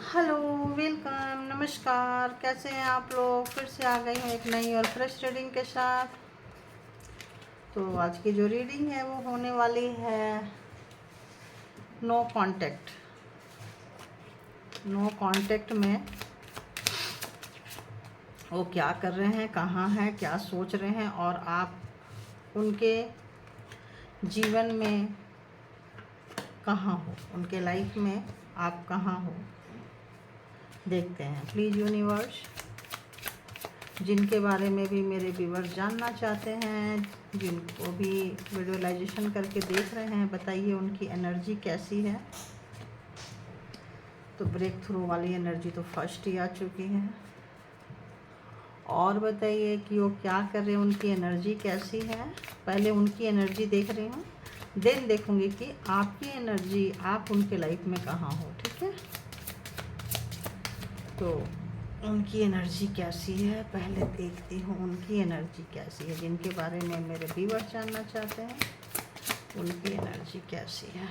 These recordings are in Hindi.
हेलो, वेलकम, नमस्कार। कैसे हैं आप लोग? फिर से आ गई हूँ एक नई और फ्रेश रीडिंग के साथ। तो आज की जो रीडिंग है वो होने वाली है नो कांटेक्ट। नो कांटेक्ट में वो क्या कर रहे हैं, कहाँ हैं, क्या सोच रहे हैं और आप उनके जीवन में कहाँ हो, उनके लाइफ में आप कहाँ हो, देखते हैं। प्लीज़ यूनिवर्स, जिनके बारे में भी मेरे व्यूअर्स जानना चाहते हैं, जिनको भी विजुअलाइजेशन करके देख रहे हैं, बताइए उनकी एनर्जी कैसी है। तो ब्रेक थ्रू वाली एनर्जी तो फर्स्ट ही आ चुकी है। और बताइए कि वो क्या कर रहे हैं, उनकी एनर्जी कैसी है। पहले उनकी एनर्जी देख रही हूँ, देन देखूँगी कि आपकी एनर्जी, आप उनके लाइफ में कहाँ हो। ठीक है, तो उनकी एनर्जी कैसी है पहले देखती हूँ। उनकी एनर्जी कैसी है, जिनके बारे में मेरे व्यूअर्स जानना चाहते हैं, उनकी एनर्जी कैसी है।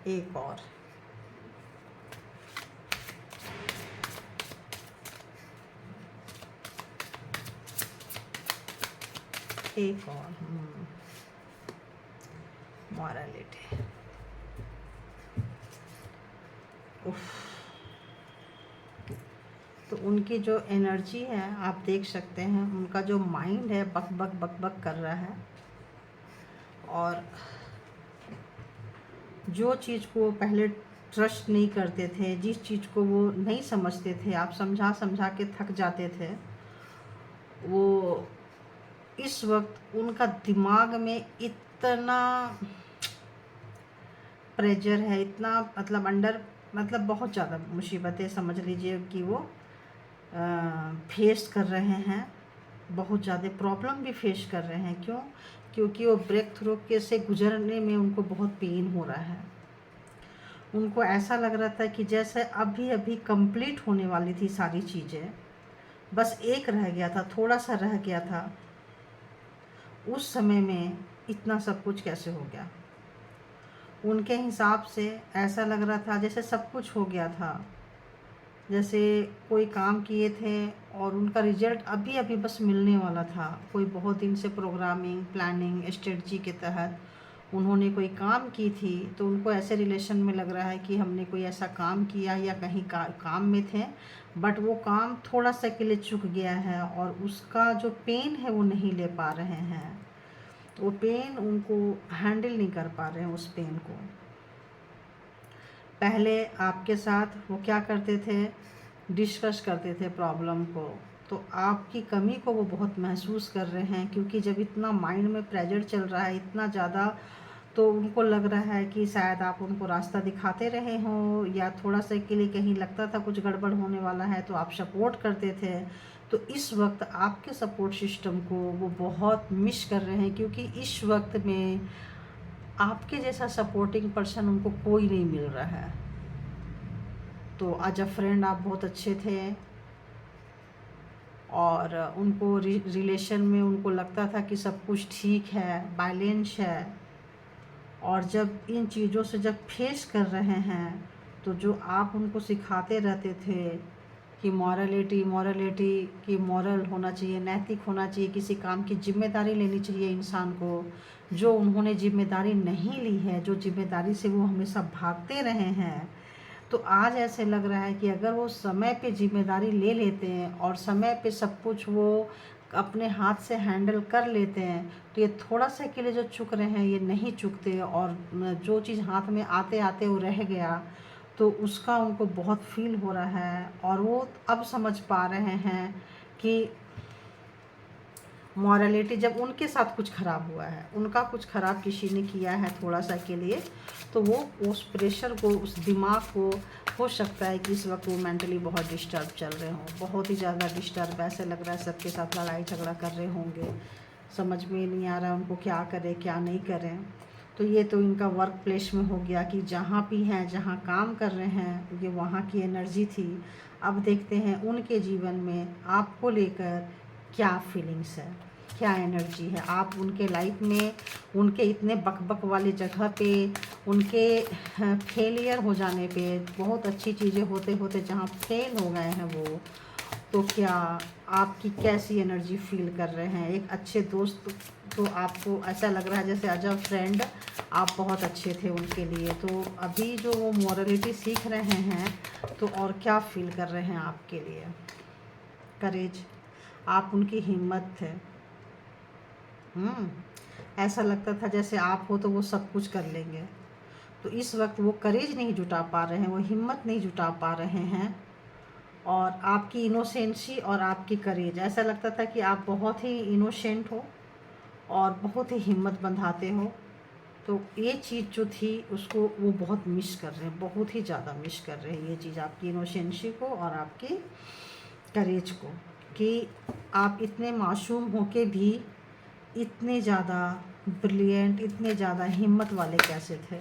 एक और एक और मॉरलिटी। उफ, तो उनकी जो एनर्जी है आप देख सकते हैं, उनका जो माइंड है बक बक बक बक कर रहा है। और जो चीज़ को पहले ट्रस्ट नहीं करते थे, जिस चीज़ को वो नहीं समझते थे, आप समझा समझा के थक जाते थे, वो इस वक्त उनका दिमाग में इतना प्रेशर है, इतना मतलब अंडर, मतलब बहुत ज़्यादा मुसीबतें समझ लीजिए कि वो फेस कर रहे हैं। बहुत ज़्यादा प्रॉब्लम भी फेस कर रहे हैं। क्यों? क्योंकि वो ब्रेक थ्रू के से गुजरने में उनको बहुत पेन हो रहा है। उनको ऐसा लग रहा था कि जैसे अभी अभी कंप्लीट होने वाली थी सारी चीज़ें, बस एक रह गया था, थोड़ा सा रह गया था। उस समय में इतना सब कुछ कैसे हो गया? उनके हिसाब से ऐसा लग रहा था जैसे सब कुछ हो गया था, जैसे कोई काम किए थे और उनका रिजल्ट अभी अभी बस मिलने वाला था। कोई बहुत दिन से प्रोग्रामिंग, प्लानिंग, स्ट्रेटजी के तहत उन्होंने कोई काम की थी, तो उनको ऐसे रिलेशन में लग रहा है कि हमने कोई ऐसा काम किया या कहीं काम में थे, बट वो काम थोड़ा सा के लिए चूक गया है और उसका जो पेन है वो नहीं ले पा रहे हैं। वो पेन उनको हैंडल नहीं कर पा रहे हैं, उस पेन को। पहले आपके साथ वो क्या करते थे, डिस्कस करते थे प्रॉब्लम को, तो आपकी कमी को वो बहुत महसूस कर रहे हैं। क्योंकि जब इतना माइंड में प्रेशर चल रहा है इतना ज़्यादा, तो उनको लग रहा है कि शायद आप उनको रास्ता दिखाते रहे हों, या थोड़ा सा के लिए कहीं लगता था कुछ गड़बड़ होने वाला है तो आप सपोर्ट करते थे। तो इस वक्त आपके सपोर्ट सिस्टम को वो बहुत मिस कर रहे हैं, क्योंकि इस वक्त में आपके जैसा सपोर्टिंग पर्सन उनको कोई नहीं मिल रहा है। तो एज अ फ्रेंड आप बहुत अच्छे थे और उनको रिलेशन में उनको लगता था कि सब कुछ ठीक है, बैलेंस है। और जब इन चीज़ों से जब फेस कर रहे हैं, तो जो आप उनको सिखाते रहते थे कि मॉरलिटी मॉरलिटी, कि मॉरल होना चाहिए, नैतिक होना चाहिए, किसी काम की जिम्मेदारी लेनी चाहिए इंसान को, जो उन्होंने जिम्मेदारी नहीं ली है, जो जिम्मेदारी से वो हमेशा भागते रहे हैं, तो आज ऐसे लग रहा है कि अगर वो समय पे जिम्मेदारी ले लेते हैं और समय पे सब कुछ वो अपने हाथ से हैंडल कर लेते हैं, तो ये थोड़ा सा के लिए जो चुक रहे हैं ये नहीं चुकते, और जो चीज़ हाथ में आते आते वो रह गया तो उसका उनको बहुत फील हो रहा है। और वो अब समझ पा रहे हैं कि मॉरलिटी, जब उनके साथ कुछ ख़राब हुआ है, उनका कुछ ख़राब किसी ने किया है थोड़ा सा के लिए, तो वो उस प्रेशर को, उस दिमाग को, हो सकता है कि इस वक्त वो मेंटली बहुत डिस्टर्ब चल रहे हों, बहुत ही ज़्यादा डिस्टर्ब। ऐसे लग रहा है सबके साथ लड़ाई झगड़ा कर रहे होंगे, समझ में नहीं आ रहा उनको क्या करें क्या नहीं करें। तो ये तो इनका वर्क प्लेस में हो गया कि जहाँ भी हैं, जहाँ काम कर रहे हैं, ये वहाँ की एनर्जी थी। अब देखते हैं उनके जीवन में आपको लेकर क्या फीलिंग्स है, क्या एनर्जी है। आप उनके लाइफ में उनके इतने बकबक वाली जगह पे, उनके फेलियर हो जाने पे, बहुत अच्छी चीज़ें होते होते जहाँ फेल हो गए हैं वो, तो क्या आपकी कैसी एनर्जी फील कर रहे हैं। एक अच्छे दोस्त तो आपको ऐसा लग रहा है जैसे एज अ फ्रेंड आप बहुत अच्छे थे उनके लिए। तो अभी जो वो मॉरलिटी सीख रहे हैं तो और क्या फील कर रहे हैं आपके लिए। करेज, आप उनकी हिम्मत थे। ऐसा लगता था जैसे आप हो तो वो सब कुछ कर लेंगे। तो इस वक्त वो करेज नहीं जुटा पा रहे हैं, वो हिम्मत नहीं जुटा पा रहे हैं। और आपकी इनोसेंसी और आपकी करेज, ऐसा लगता था कि आप बहुत ही इनोसेंट हो और बहुत ही हिम्मत बंधाते हो। तो ये चीज़ जो थी उसको वो बहुत मिस कर रहे हैं, बहुत ही ज़्यादा मिस कर रहे हैं ये चीज़, आपकी इनोसेंसी को और आपकी करेज को, कि आप इतने मासूम होके भी इतने ज़्यादा ब्रिलियंट, इतने ज़्यादा हिम्मत वाले कैसे थे।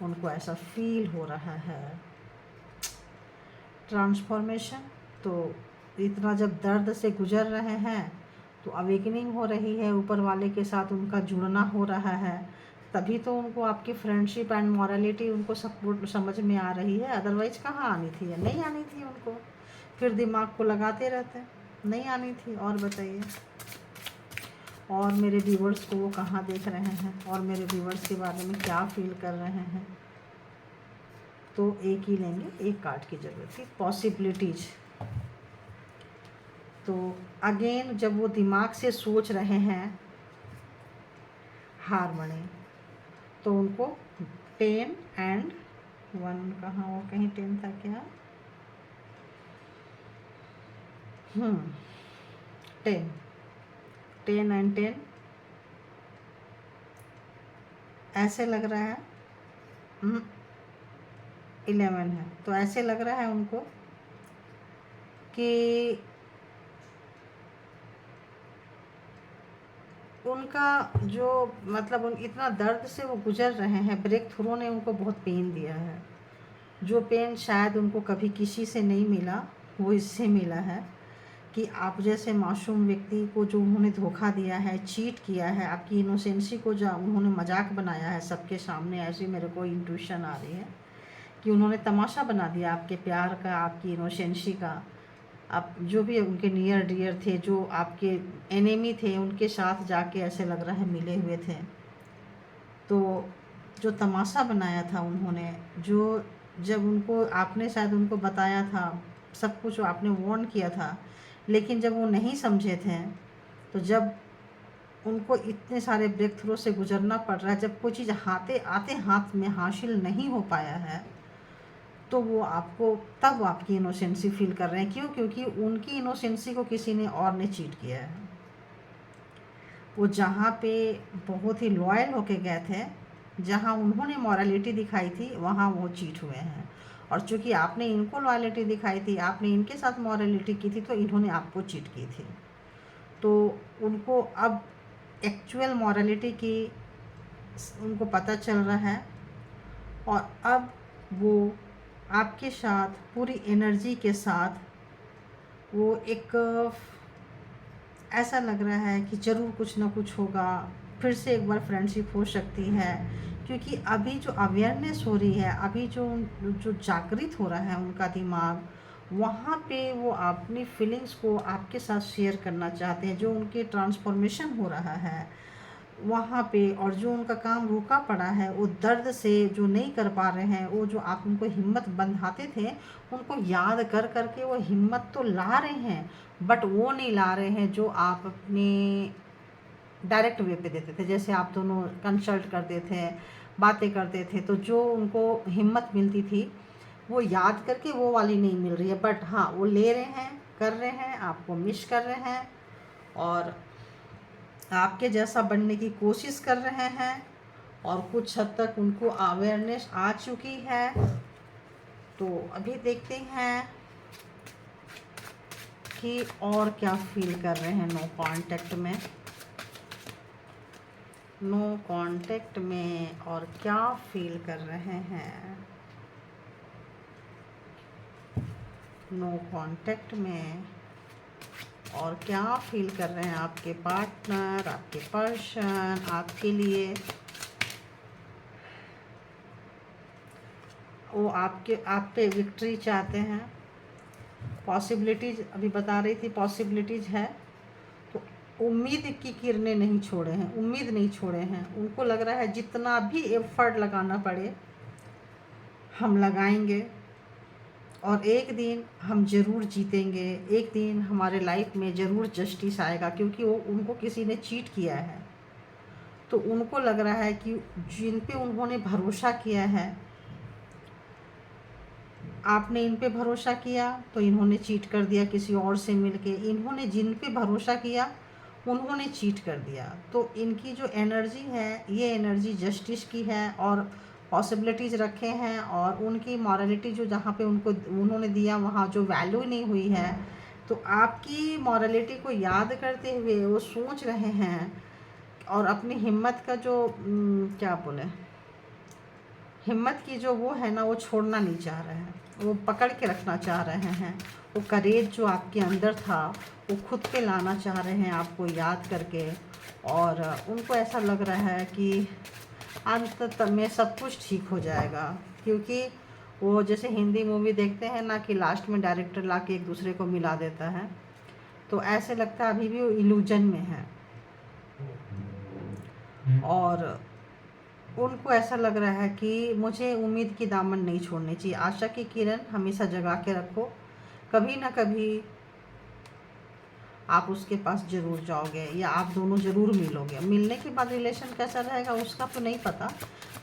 उनको ऐसा फील हो रहा है। ट्रांसफॉर्मेशन, तो इतना जब दर्द से गुजर रहे हैं तो अवेकनिंग हो रही है, ऊपर वाले के साथ उनका जुड़ना हो रहा है, तभी तो उनको आपकी फ्रेंडशिप एंड मॉरलिटी उनको सपोर्ट समझ में आ रही है। अदरवाइज कहाँ आनी थी, या नहीं आनी थी उनको, फिर दिमाग को लगाते रहते, नहीं आनी थी। और बताइए, और मेरे व्यूवर्स को वो कहाँ देख रहे हैं और मेरे व्यूवर्स के बारे में क्या फील कर रहे हैं। तो एक ही लेंगे, एक कार्ड की ज़रूरत थी, पॉसिबिलिटीज़। तो अगेन जब वो दिमाग से सोच रहे हैं हार्मनी, तो उनको 10 एंड 1, कहाँ वो कहीं 10 था क्या, 10 एंड 10 ऐसे लग रहा है। 11 है, तो ऐसे लग रहा है उनको कि उनका जो मतलब उन इतना दर्द से वो गुजर रहे हैं, ब्रेक थ्रू ने उनको बहुत पेन दिया है। जो पेन शायद उनको कभी किसी से नहीं मिला, वो इससे मिला है कि आप जैसे मासूम व्यक्ति को जो उन्होंने धोखा दिया है, चीट किया है, आपकी इनोसेंसी को जो उन्होंने मजाक बनाया है सबके सामने, ऐसी मेरे को इंट्यूशन आ रही है कि उन्होंने तमाशा बना दिया आपके प्यार का, आपकी इनोसेंसी का। आप जो भी उनके नियर डियर थे, जो आपके एनिमी थे, उनके साथ जाके ऐसे लग रहा है मिले हुए थे। तो जो तमाशा बनाया था उन्होंने, जो जब उनको आपने शायद उनको बताया था सब कुछ, आपने वार्न किया था, लेकिन जब वो नहीं समझे थे, तो जब उनको इतने सारे ब्रेक थ्रू से गुजरना पड़ रहा है, जब कोई चीज़ आते हाथ में हासिल नहीं हो पाया है, तो वो आपको तब आपकी इनोसेंसी फील कर रहे हैं। क्यों? क्योंकि उनकी इनोसेंसी को किसी ने और ने चीट किया है। वो जहाँ पे बहुत ही लॉयल होके गए थे, जहाँ उन्होंने मॉरलिटी दिखाई थी, वहाँ वो चीट हुए हैं। और चूँकि आपने इनको लॉयलिटी दिखाई थी, आपने इनके साथ मॉरलिटी की थी, तो इन्होंने आपको चीट की थी। तो उनको अब एक्चुअल मॉरलिटी की उनको पता चल रहा है, और अब वो आपके साथ पूरी एनर्जी के साथ वो एक ऐसा लग रहा है कि ज़रूर कुछ ना कुछ होगा, फिर से एक बार फ्रेंडशिप हो सकती है। क्योंकि अभी जो अवेयरनेस हो रही है, अभी जो जो जागृत हो रहा है उनका दिमाग, वहाँ पे वो अपनी फीलिंग्स को आपके साथ शेयर करना चाहते हैं। जो उनके ट्रांसफॉर्मेशन हो रहा है वहाँ पे, और जो उनका काम रुका पड़ा है, वो दर्द से जो नहीं कर पा रहे हैं, वो जो आप उनको हिम्मत बंधाते थे, उनको याद कर करके वो हिम्मत तो ला रहे हैं, बट वो नहीं ला रहे हैं जो आप अपने डायरेक्ट वे पे देते थे। जैसे आप दोनों कंसल्ट करते थे, बातें करते थे, तो जो उनको हिम्मत मिलती थी वो याद करके वो वाली नहीं मिल रही है। बट हाँ, वो ले रहे हैं, कर रहे हैं, आपको मिस कर रहे हैं और आपके जैसा बनने की कोशिश कर रहे हैं, और कुछ हद तक उनको अवेयरनेस आ चुकी है। तो अभी देखते हैं कि और क्या फील कर रहे हैं नो कांटेक्ट में, नो कांटेक्ट में और क्या फील कर रहे हैं नो कांटेक्ट में। और क्या फील कर रहे हैं आपके पार्टनर, आपके पर्सन आपके लिए। वो आप पे विक्ट्री चाहते हैं। पॉसिबिलिटीज़ अभी बता रही थी, पॉसिबिलिटीज़ है। तो उम्मीद की किरणें नहीं छोड़े हैं, उम्मीद नहीं छोड़े हैं। उनको लग रहा है जितना भी एफर्ट लगाना पड़े हम लगाएंगे और एक दिन हम ज़रूर जीतेंगे। एक दिन हमारे लाइफ में ज़रूर जस्टिस आएगा, क्योंकि वो उनको किसी ने चीट किया है। तो उनको लग रहा है कि जिन पे उन्होंने भरोसा किया है, आपने इन पे भरोसा किया तो इन्होंने चीट कर दिया किसी और से मिलके। इन्होंने जिन पे भरोसा किया उन्होंने चीट कर दिया। तो इनकी जो एनर्जी है ये एनर्जी जस्टिस की है और पॉसिबिलिटीज़ रखे हैं। और उनकी मॉरलिटी जो जहाँ पे उनको उन्होंने दिया वहाँ जो वैल्यू नहीं हुई है, तो आपकी मॉरलिटी को याद करते हुए वो सोच रहे हैं और अपनी हिम्मत का जो क्या बोले, हिम्मत की जो वो है ना, वो छोड़ना नहीं चाह रहे हैं, वो पकड़ के रखना चाह रहे हैं। वो करेज जो आपके अंदर था वो खुद पे लाना चाह रहे हैं आपको याद करके। और उनको ऐसा लग रहा है कि अंत में सब कुछ ठीक हो जाएगा, क्योंकि वो जैसे हिंदी मूवी देखते हैं ना कि लास्ट में डायरेक्टर ला के एक दूसरे को मिला देता है, तो ऐसे लगता है अभी भी वो इल्यूजन में है। और उनको ऐसा लग रहा है कि मुझे उम्मीद की दामन नहीं छोड़नी चाहिए। आशा की किरण हमेशा जगा के रखो, कभी ना कभी आप उसके पास ज़रूर जाओगे या आप दोनों ज़रूर मिलोगे। मिलने के बाद रिलेशन कैसा रहेगा उसका तो नहीं पता,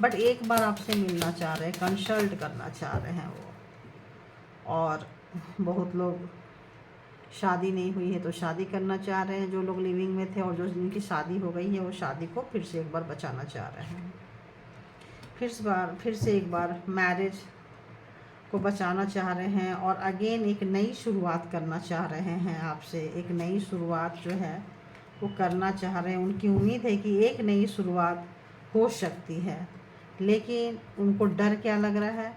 बट एक बार आपसे मिलना चाह रहे हैं, कंसल्ट करना चाह रहे हैं वो। और बहुत लोग शादी नहीं हुई है तो शादी करना चाह रहे हैं, जो लोग लिविंग में थे, और जो जिनकी शादी हो गई है वो शादी को फिर से एक बार बचाना चाह रहे हैं। फिर से एक बार मैरिज को बचाना चाह रहे हैं और अगेन एक नई शुरुआत करना चाह रहे हैं आपसे। एक नई शुरुआत जो है वो करना चाह रहे हैं। उनकी उम्मीद है कि एक नई शुरुआत हो सकती है, लेकिन उनको डर क्या लग रहा है,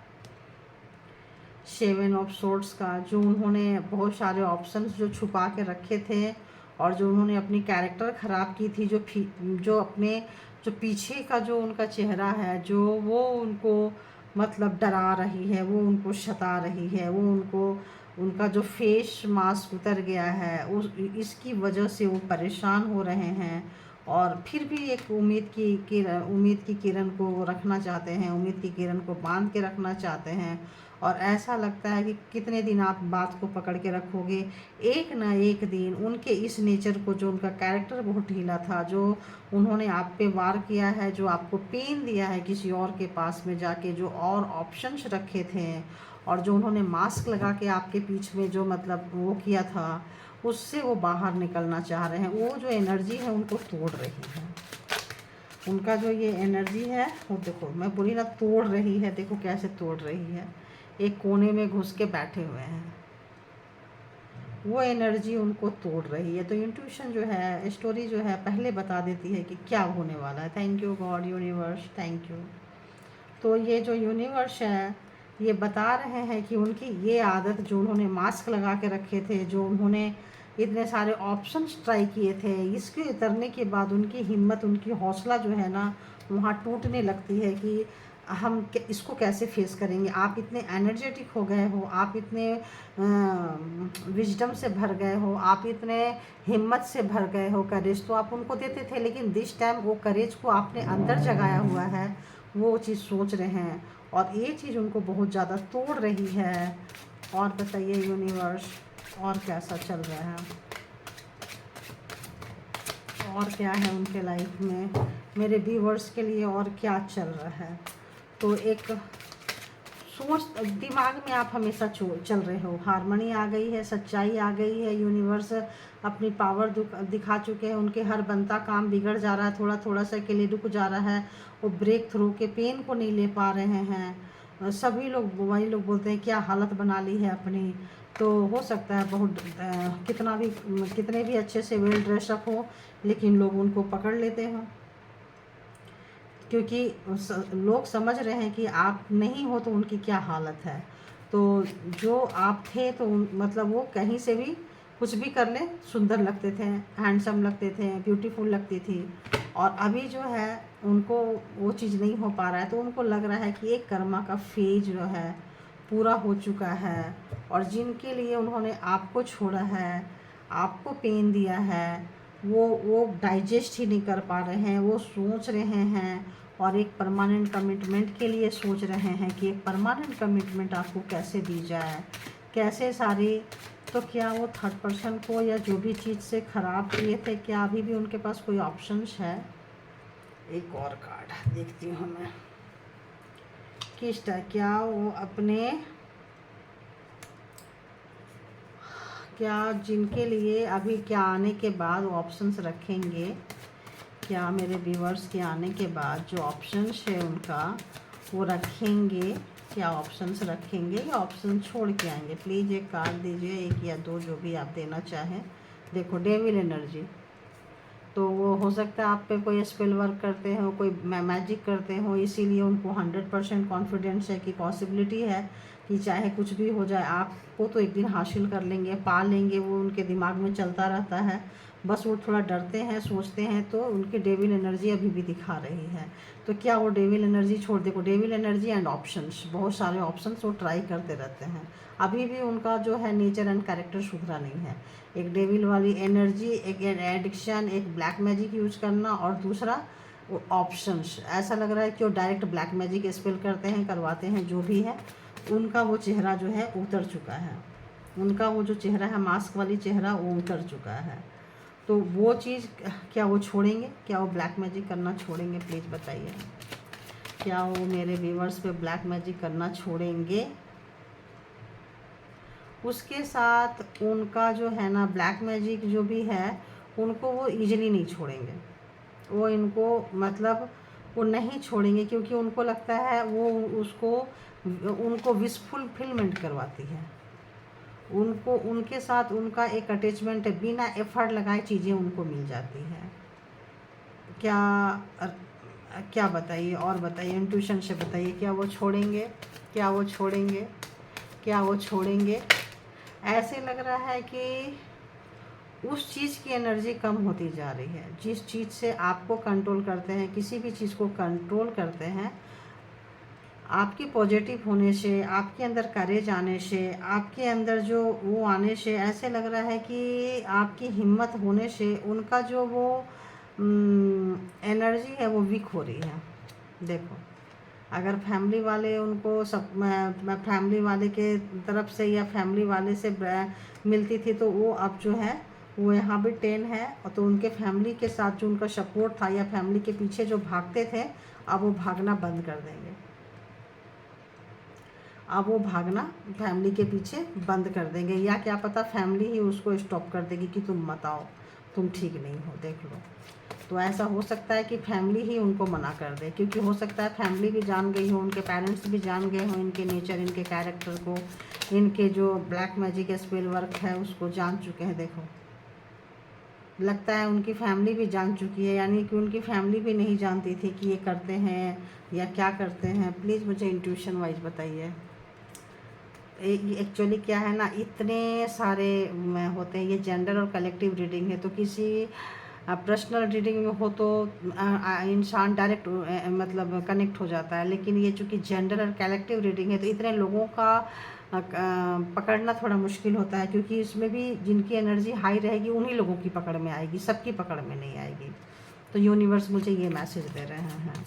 7 ऑफ सोर्ड्स का। जो उन्होंने बहुत सारे ऑप्शंस जो छुपा के रखे थे और जो उन्होंने अपनी कैरेक्टर ख़राब की थी, जो अपने जो पीछे का जो उनका चेहरा है, जो वो उनको मतलब डरा रही है, वो उनको सता रही है, वो उनका जो फेस मास्क उतर गया है, उस इसकी वजह से वो परेशान हो रहे हैं। और फिर भी एक उम्मीद की किरण को वो रखना चाहते हैं, उम्मीद की किरण को बांध के रखना चाहते हैं। और ऐसा लगता है कि कितने दिन आप बात को पकड़ के रखोगे, एक ना एक दिन उनके इस नेचर को, जो उनका कैरेक्टर बहुत ढीला था, जो उन्होंने आप पे वार किया है, जो आपको पेन दिया है किसी और के पास में जाके, जो और ऑप्शंस रखे थे, और जो उन्होंने मास्क लगा के आपके पीछ में जो मतलब वो किया था, उससे वो बाहर निकलना चाह रहे हैं। वो जो एनर्जी है उनको तोड़ रही है। उनका जो ये एनर्जी है वो देखो, मैं बोली ना तोड़ रही है, देखो कैसे तोड़ रही है। एक कोने में घुस के बैठे हुए हैं, वो एनर्जी उनको तोड़ रही है। तो इंट्यूशन जो है, स्टोरी जो है पहले बता देती है कि क्या होने वाला है। Thank you God, universe, thank you. तो ये जो यूनिवर्स है ये बता रहे हैं कि उनकी ये आदत, जो उन्होंने मास्क लगा के रखे थे, जो उन्होंने इतने सारे ऑप्शंस ट्राई किए थे, इसके उतरने के बाद उनकी हिम्मत, उनकी हौसला जो है ना वहाँ टूटने लगती है कि हम इसको कैसे फेस करेंगे। आप इतने एनर्जेटिक हो गए हो, आप इतने विजडम से भर गए हो, आप इतने हिम्मत से भर गए हो। करेज तो आप उनको देते थे, लेकिन दिस टाइम वो करेज को आपने अंदर जगाया हुआ है, वो चीज़ सोच रहे हैं और ये चीज़ उनको बहुत ज़्यादा तोड़ रही है। और बताइए यूनिवर्स, और कैसा चल रहा है, और क्या है उनके लाइफ में, मेरे व्यूअर्स के लिए और क्या चल रहा है। तो एक सोच दिमाग में आप हमेशा चल रहे हो, हारमोनी आ गई है, सच्चाई आ गई है, यूनिवर्स अपनी पावर दिखा चुके हैं। उनके हर बनता काम बिगड़ जा रहा है, थोड़ा थोड़ा सा के लिए रुक जा रहा है, वो ब्रेक थ्रू के पेन को नहीं ले पा रहे हैं। सभी लोग, वही लोग बोलते हैं क्या हालत बना ली है अपनी। तो हो सकता है बहुत कितने भी अच्छे से वेल ड्रेसअप हो, लेकिन लोग उनको पकड़ लेते हैं, क्योंकि लोग समझ रहे हैं कि आप नहीं हो तो उनकी क्या हालत है। तो जो आप थे तो मतलब वो कहीं से भी कुछ भी कर ले सुंदर लगते थे, हैंडसम लगते थे, ब्यूटीफुल लगती थी। और अभी जो है उनको वो चीज़ नहीं हो पा रहा है, तो उनको लग रहा है कि एक कर्मा का फेज जो है पूरा हो चुका है, और जिनके लिए उन्होंने आपको छोड़ा है, आपको पेन दिया है, वो डाइजेस्ट ही नहीं कर पा रहे हैं। वो सोच रहे हैं और एक परमानेंट कमिटमेंट के लिए सोच रहे हैं कि एक परमानेंट कमिटमेंट आपको कैसे दी जाए, कैसे सारी। तो क्या वो थर्ड पर्सन को या जो भी चीज़ से ख़राब किए थे, क्या अभी भी उनके पास कोई ऑप्शंस है? एक और कार्ड देखती हूँ मैं, किसका क्या वो अपने, क्या जिनके लिए अभी क्या आने के बाद ऑप्शंस रखेंगे, क्या मेरे व्यूअर्स के आने के बाद जो ऑप्शंस है उनका वो रखेंगे, क्या ऑप्शंस रखेंगे या ऑप्शन छोड़ के आएंगे? प्लीज़ एक कार्ड दीजिए, एक या दो जो भी आप देना चाहें। देखो डेविल एनर्जी, तो वो हो सकता है आप पे कोई स्पेल वर्क करते हो, कोई मैजिक करते हो, इसीलिए उनको 100% कॉन्फिडेंस है कि पॉसिबिलिटी है कि चाहे कुछ भी हो जाए आपको तो एक दिन हासिल कर लेंगे, पा लेंगे। वो उनके दिमाग में चलता रहता है, बस वो थोड़ा डरते हैं, सोचते हैं। तो उनकी डेविल एनर्जी अभी भी दिखा रही है। तो क्या वो डेविल एनर्जी छोड़, देखो डेविल एनर्जी एंड ऑप्शंस, बहुत सारे ऑप्शंस वो ट्राई करते रहते हैं। अभी भी उनका जो है नेचर एंड कैरेक्टर सुधरा नहीं है। एक डेविल वाली एनर्जी, एक एडिक्शन, एक ब्लैक मैजिक यूज करना, और दूसरा ऑप्शंस। ऐसा लग रहा है कि वो डायरेक्ट ब्लैक मैजिक स्पेल करते हैं, करवाते हैं, जो भी है उनका वो चेहरा जो है उतर चुका है। उनका वो जो चेहरा है, मास्क वाली चेहरा, वो उतर चुका है। तो वो चीज़ क्या वो छोड़ेंगे? क्या वो ब्लैक मैजिक करना छोड़ेंगे? प्लीज़ बताइए, क्या वो मेरे व्यूवर्स पे ब्लैक मैजिक करना छोड़ेंगे? उसके साथ उनका जो है ना ब्लैक मैजिक जो भी है, उनको वो ईजिली नहीं छोड़ेंगे। वो इनको मतलब वो नहीं छोड़ेंगे, क्योंकि उनको लगता है वो उनको विश फुलफिलमेंट करवाती है। उनको उनके साथ उनका एक अटैचमेंट है, बिना एफर्ट लगाए चीज़ें उनको मिल जाती है। क्या बताइए, और बताइए, इंट्यूशन से बताइए, क्या वो छोड़ेंगे? क्या वो छोड़ेंगे? क्या वो छोड़ेंगे? ऐसे लग रहा है कि उस चीज़ की एनर्जी कम होती जा रही है, जिस चीज़ से आपको कंट्रोल करते हैं, किसी भी चीज़ को कंट्रोल करते हैं। आपकी पॉजिटिव होने से, आपके अंदर करेज आने से, आपके अंदर जो वो आने से ऐसे लग रहा है कि आपकी हिम्मत होने से उनका जो वो एनर्जी है वो वीक हो रही है। देखो, अगर फैमिली वाले उनको सब फैमिली वाले के तरफ से या फैमिली वाले से मिलती थी, तो वो अब जो है वो यहाँ भी 10 है। और तो उनके फैमिली के साथ जो उनका सपोर्ट था या फैमिली के पीछे जो भागते थे, अब वो भागना बंद कर देंगे। अब वो भागना फैमिली के पीछे बंद कर देंगे, या क्या पता फैमिली ही उसको स्टॉप कर देगी कि तुम मत आओ, तुम ठीक नहीं हो, देख लो। तो ऐसा हो सकता है कि फैमिली ही उनको मना कर दे, क्योंकि हो सकता है फैमिली भी जान गई हो, उनके पेरेंट्स भी जान गए हो इनके नेचर, इनके कैरेक्टर को, इनके जो ब्लैक मैजिक स्पेल वर्क है उसको जान चुके हैं। देखो, लगता है उनकी फैमिली भी जान चुकी है, यानी कि उनकी फैमिली भी नहीं जानती थी कि ये करते हैं या क्या करते हैं। प्लीज़ मुझे इंट्यूशन वाइज बताइए। एक्चुअली क्या है ना, इतने सारे होते हैं, ये जेंडर और कलेक्टिव रीडिंग है। तो किसी पर्सनल रीडिंग में हो तो इंसान डायरेक्ट मतलब कनेक्ट हो जाता है, लेकिन ये चूँकि जेंडर और कलेक्टिव रीडिंग है तो इतने लोगों का पकड़ना थोड़ा मुश्किल होता है, क्योंकि इसमें भी जिनकी एनर्जी हाई रहेगी उन्हीं लोगों की पकड़ में आएगी, सबकी पकड़ में नहीं आएगी। तो यूनिवर्स मुझे ये मैसेज दे रहे हैं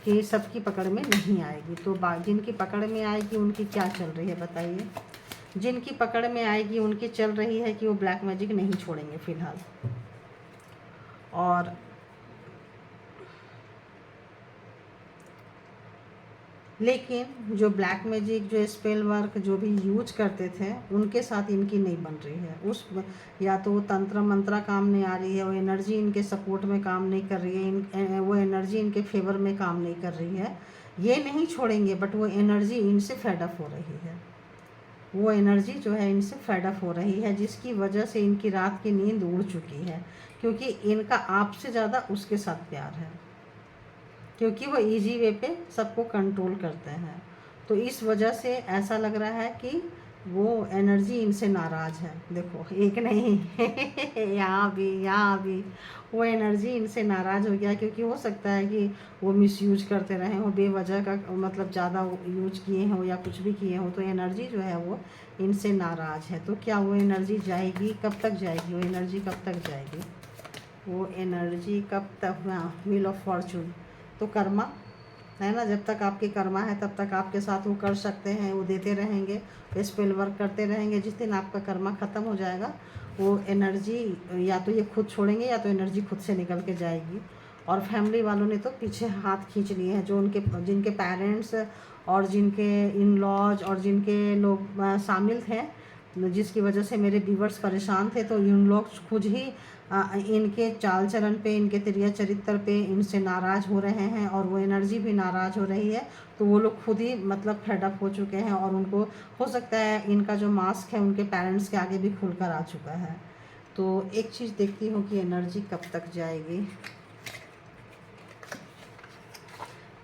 कि सबकी पकड़ में नहीं आएगी। तो जिनकी पकड़ में आएगी उनकी क्या चल रही है बताइए? जिनकी पकड़ में आएगी उनकी चल रही है कि वो ब्लैक मैजिक नहीं छोड़ेंगे फ़िलहाल। और लेकिन जो ब्लैक मैजिक, जो स्पेल वर्क जो भी यूज करते थे, उनके साथ इनकी नहीं बन रही है। उस या तो वो तंत्र मंत्रा काम नहीं आ रही है, वो एनर्जी इनके सपोर्ट में काम नहीं कर रही है, वो एनर्जी इनके फेवर में काम नहीं कर रही है। ये नहीं छोड़ेंगे, बट वो एनर्जी इनसे फेडअप हो रही है। वो एनर्जी जो है इनसे फेडअप हो रही है, जिसकी वजह से इनकी रात की नींद उड़ चुकी है, क्योंकि इनका आपसे ज़्यादा उसके साथ प्यार है, क्योंकि वो इजी वे पे सबको कंट्रोल करते हैं। तो इस वजह से ऐसा लग रहा है कि वो एनर्जी इनसे नाराज़ है। देखो एक नहीं यहाँ भी वो एनर्जी इनसे नाराज़ हो गया, क्योंकि हो सकता है कि वो मिसयूज करते रहे हो, बेवजह का मतलब ज़्यादा यूज किए हो या कुछ भी किए हो, तो एनर्जी जो है वो इनसे नाराज़ है। तो क्या वो एनर्जी जाएगी? कब तक जाएगी वो एनर्जी? कब तक जाएगी वो एनर्जी? कब तक? व्हील ऑफ फॉर्चून तो कर्मा है ना, जब तक आपके कर्मा है तब तक आपके साथ वो कर सकते हैं, वो देते रहेंगे, स्पेल वर्क करते रहेंगे। जिस दिन आपका कर्मा ख़त्म हो जाएगा, वो एनर्जी या तो ये खुद छोड़ेंगे या तो एनर्जी खुद से निकल के जाएगी। और फैमिली वालों ने तो पीछे हाथ खींच लिए हैं, जो उनके जिनके पेरेंट्स और जिनके इन लॉज और जिनके लोग शामिल थे, जिसकी वजह से मेरे व्यूवर्स परेशान थे, तो इन लोग खुद ही इनके चाल चलन पे, इनके त्रिया चरित्र पे इनसे नाराज़ हो रहे हैं, और वो एनर्जी भी नाराज़ हो रही है। तो वो लोग खुद ही मतलब फेडअप हो चुके हैं, और उनको हो सकता है इनका जो मास्क है उनके पेरेंट्स के आगे भी खुलकर आ चुका है। तो एक चीज़ देखती हूँ कि एनर्जी कब तक जाएगी।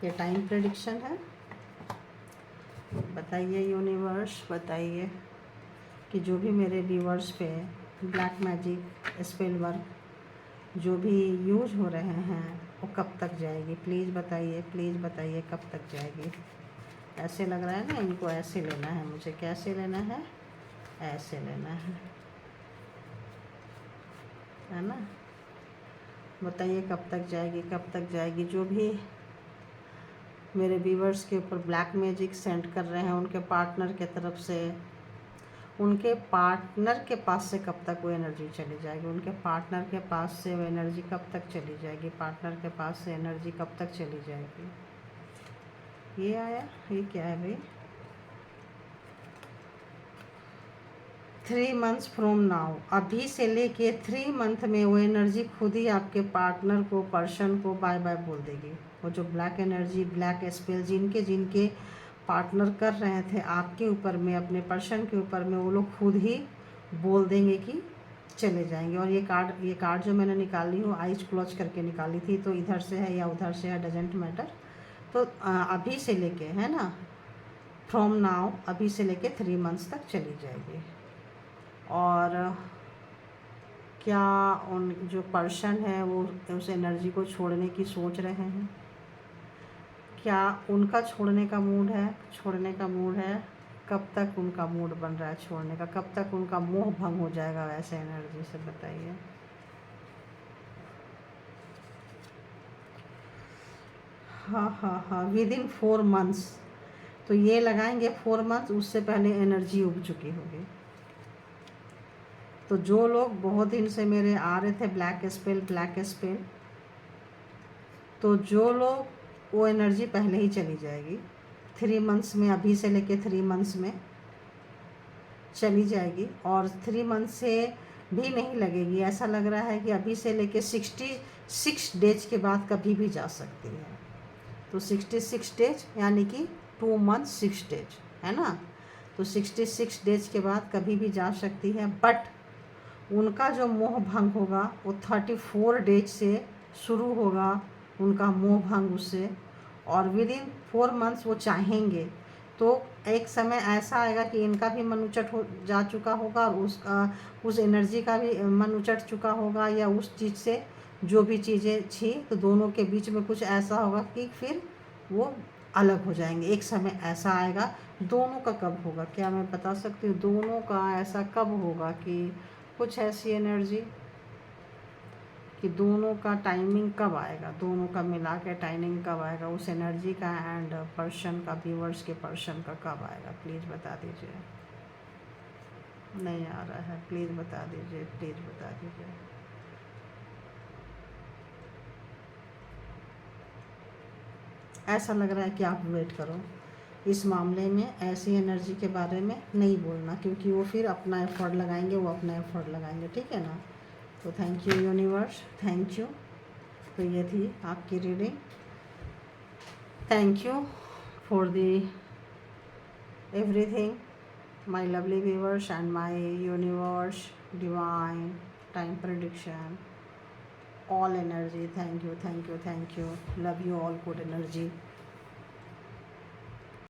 ये टाइम प्रेडिक्शन है। बताइए यूनिवर्स, बताइए कि जो भी मेरे व्यूवर्स पे ब्लैक मैजिक, स्पेल वर्क जो भी यूज हो रहे हैं वो कब तक जाएगी। प्लीज़ बताइए, प्लीज़ बताइए कब तक जाएगी। ऐसे लग रहा है ना, इनको ऐसे लेना है मुझे। कैसे लेना है? ऐसे लेना है ना। बताइए कब तक जाएगी, कब तक जाएगी। जो भी मेरे व्यूवर्स के ऊपर ब्लैक मैजिक सेंड कर रहे हैं उनके पार्टनर के तरफ से, उनके पार्टनर के पास से कब तक वो एनर्जी चली जाएगी। उनके पार्टनर के पास से वो एनर्जी कब तक चली जाएगी। पार्टनर के पास से एनर्जी कब तक चली जाएगी। ये आया, ये क्या है भाई? 3 मंथ्स फ्रॉम नाउ, अभी से लेके 3 मंथ में वो एनर्जी खुद ही आपके पार्टनर को, पर्सन को बाय बाय बोल देगी। वो जो ब्लैक एनर्जी, ब्लैक स्पेल जिनके जिनके पार्टनर कर रहे थे आपके ऊपर में, अपने पर्सन के ऊपर में, वो लोग खुद ही बोल देंगे कि चले जाएंगे। और ये कार्ड जो मैंने निकाली हूँ आइज क्लोज करके निकाली थी, तो इधर से है या उधर से है डजेंट मैटर। तो अभी से लेके है ना, फ्रॉम नाउ, अभी से लेके 3 मंथ्स तक चली जाएगी। और क्या उन जो पर्सन है वो उस एनर्जी को छोड़ने की सोच रहे हैं? क्या उनका छोड़ने का मूड है? छोड़ने का मूड है। कब तक उनका मूड बन रहा है छोड़ने का? कब तक उनका मोह भंग हो जाएगा वैसे एनर्जी से? बताइए। हाँ, विद इन 4 मंथ्स। तो ये लगाएंगे 4 मंथ्स, उससे पहले एनर्जी उग चुकी होगी। तो जो लोग बहुत दिन से मेरे आ रहे थे ब्लैक स्पेल, तो जो लोग, वो एनर्जी पहले ही चली जाएगी 3 मंथ्स में। अभी से लेके 3 मंथ्स में चली जाएगी। और 3 मंथ से भी नहीं लगेगी, ऐसा लग रहा है कि अभी से लेके 66 डेज के बाद कभी भी जा सकती है। तो 66 डेज यानी कि 2 मंथ 6 डेज है ना। तो 66 डेज के बाद कभी भी जा सकती है। बट उनका जो मोह भंग होगा वो 34 डेज से शुरू होगा, उनका मोह भंग उससे। और विद इन 4 मंथ्स वो चाहेंगे तो एक समय ऐसा आएगा कि इनका भी मन उचट हो जा चुका होगा, और उस एनर्जी का भी मन उचट चुका होगा, या उस चीज़ से जो भी चीज़ें थी, तो दोनों के बीच में कुछ ऐसा होगा कि फिर वो अलग हो जाएंगे। एक समय ऐसा आएगा। दोनों का कब होगा क्या मैं बता सकती हूँ? दोनों का ऐसा कब होगा कि कुछ ऐसी एनर्जी कि दोनों का टाइमिंग कब आएगा, दोनों का मिला के टाइमिंग कब आएगा उस एनर्जी का, एंड पर्सन का, व्यूवर्स के पर्सन का कब आएगा। प्लीज़ बता दीजिए। नहीं आ रहा है, प्लीज़ बता दीजिए, प्लीज़ बता दीजिए। ऐसा लग रहा है कि आप वेट करो इस मामले में। ऐसी एनर्जी के बारे में नहीं बोलना, क्योंकि वो फिर अपना एफर्ट लगाएंगे, वो अपना एफर्ट लगाएंगे, ठीक है ना। तो thank you universe, thank you. तो ये थी आपकी reading. Thank you for the everything my lovely viewers and my universe divine time prediction all energy. Thank you, thank you, thank you. Love you all, good energy.